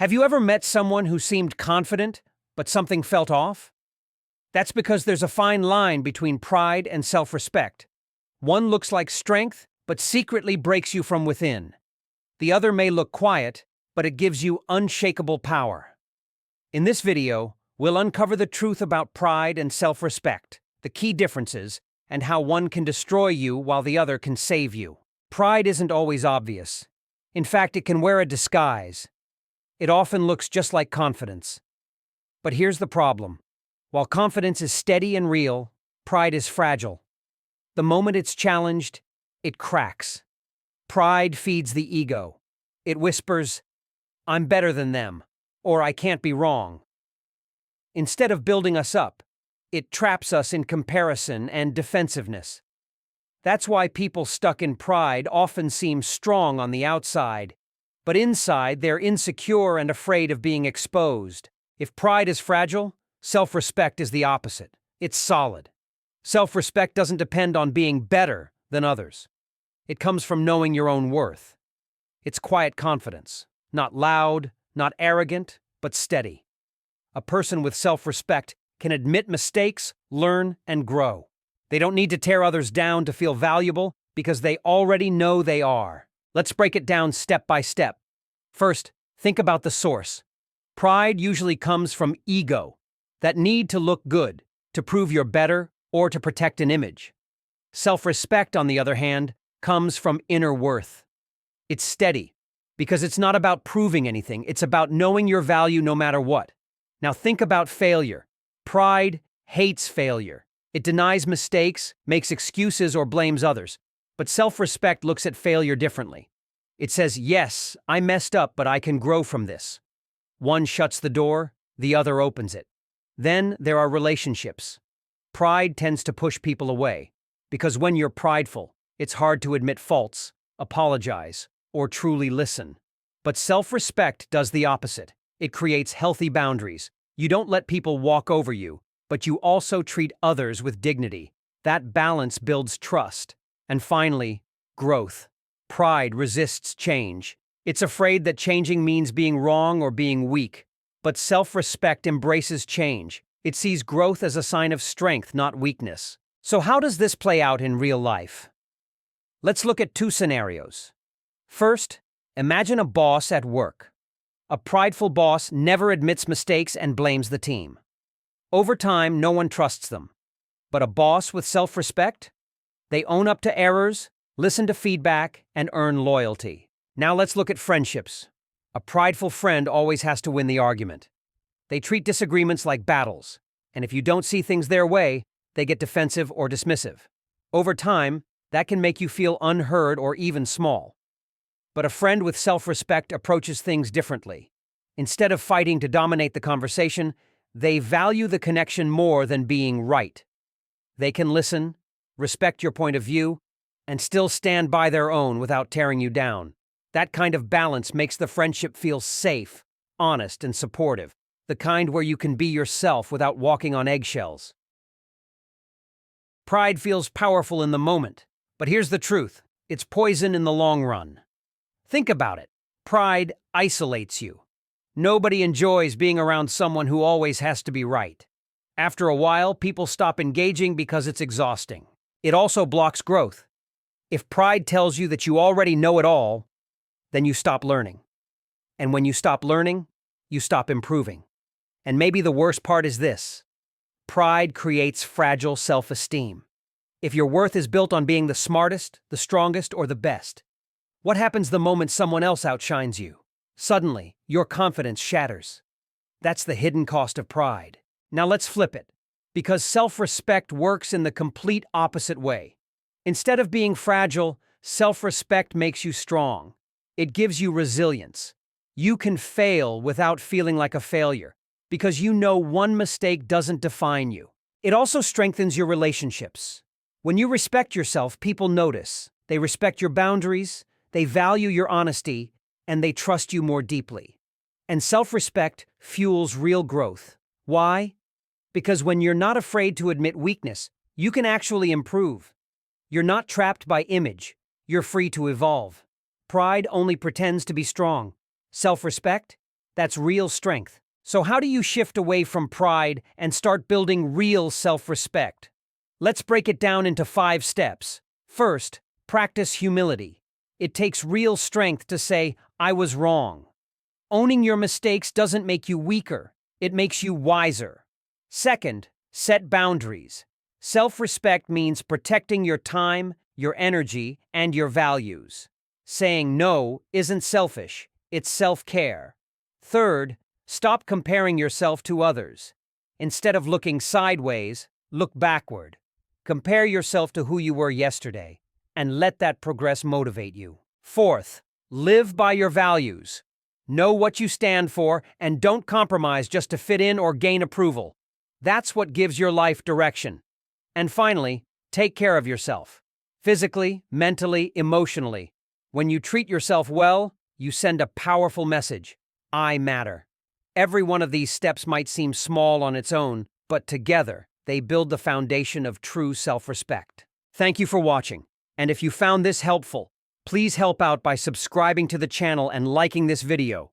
Have you ever met someone who seemed confident, but something felt off? That's because there's a fine line between pride and self-respect. One looks like strength, but secretly breaks you from within. The other may look quiet, but it gives you unshakable power. In this video, we'll uncover the truth about pride and self-respect, the key differences, and how one can destroy you while the other can save you. Pride isn't always obvious. In fact, it can wear a disguise. It often looks just like confidence. But here's the problem. While confidence is steady and real, pride is fragile. The moment it's challenged, it cracks. Pride feeds the ego. It whispers, "I'm better than them," or "I can't be wrong." Instead of building us up, it traps us in comparison and defensiveness. That's why people stuck in pride often seem strong on the outside, but inside they're insecure and afraid of being exposed. If pride is fragile, self-respect is the opposite. It's solid. Self-respect doesn't depend on being better than others. It comes from knowing your own worth. It's quiet confidence, not loud, not arrogant, but steady. A person with self-respect can admit mistakes, learn, and grow. They don't need to tear others down to feel valuable because they already know they are. Let's break it down step by step. First, think about the source. Pride usually comes from ego, that need to look good, to prove you're better, or to protect an image. Self-respect, on the other hand, comes from inner worth. It's steady, because it's not about proving anything, it's about knowing your value no matter what. Now think about failure. Pride hates failure. It denies mistakes, makes excuses, or blames others. But self-respect looks at failure differently. It says, yes, I messed up, but I can grow from this. One shuts the door, the other opens it. Then there are relationships. Pride tends to push people away, because when you're prideful, it's hard to admit faults, apologize, or truly listen. But self-respect does the opposite. It creates healthy boundaries. You don't let people walk over you, but you also treat others with dignity. That balance builds trust. And finally, growth. Pride resists change. It's afraid that changing means being wrong or being weak. But self-respect embraces change. It sees growth as a sign of strength, not weakness. So how does this play out in real life? Let's look at two scenarios. First, imagine a boss at work. A prideful boss never admits mistakes and blames the team. Over time, no one trusts them. But a boss with self-respect? They own up to errors, listen to feedback, and earn loyalty. Now let's look at friendships. A prideful friend always has to win the argument. They treat disagreements like battles, and if you don't see things their way, they get defensive or dismissive. Over time, that can make you feel unheard or even small. But a friend with self-respect approaches things differently. Instead of fighting to dominate the conversation, they value the connection more than being right. They can listen, respect your point of view, and still stand by their own without tearing you down. That kind of balance makes the friendship feel safe, honest, and supportive, the kind where you can be yourself without walking on eggshells. Pride feels powerful in the moment, but here's the truth. It's poison in the long run. Think about it. Pride isolates you. Nobody enjoys being around someone who always has to be right. After a while, people stop engaging because it's exhausting. It also blocks growth. If pride tells you that you already know it all, then you stop learning. And when you stop learning, you stop improving. And maybe the worst part is this. Pride creates fragile self-esteem. If your worth is built on being the smartest, the strongest, or the best, what happens the moment someone else outshines you? Suddenly, your confidence shatters. That's the hidden cost of pride. Now let's flip it, because self-respect works in the complete opposite way. Instead of being fragile, self-respect makes you strong. It gives you resilience. You can fail without feeling like a failure, because you know one mistake doesn't define you. It also strengthens your relationships. When you respect yourself, people notice. They respect your boundaries, they value your honesty, and they trust you more deeply. And self-respect fuels real growth. Why? Because when you're not afraid to admit weakness, you can actually improve. You're not trapped by image. You're free to evolve. Pride only pretends to be strong. Self-respect? That's real strength. So how do you shift away from pride and start building real self-respect? Let's break it down into 5 steps. First, practice humility. It takes real strength to say, "I was wrong." Owning your mistakes doesn't make you weaker, it makes you wiser. Second, set boundaries. Self-respect means protecting your time, your energy, and your values. Saying no isn't selfish, it's self-care. Third, stop comparing yourself to others. Instead of looking sideways, look backward. Compare yourself to who you were yesterday, and let that progress motivate you. Fourth, live by your values. Know what you stand for and don't compromise just to fit in or gain approval. That's what gives your life direction. And finally, take care of yourself. Physically, mentally, emotionally. When you treat yourself well, you send a powerful message. I matter. Every one of these steps might seem small on its own, but together, they build the foundation of true self-respect. Thank you for watching. And if you found this helpful, please help out by subscribing to the channel and liking this video.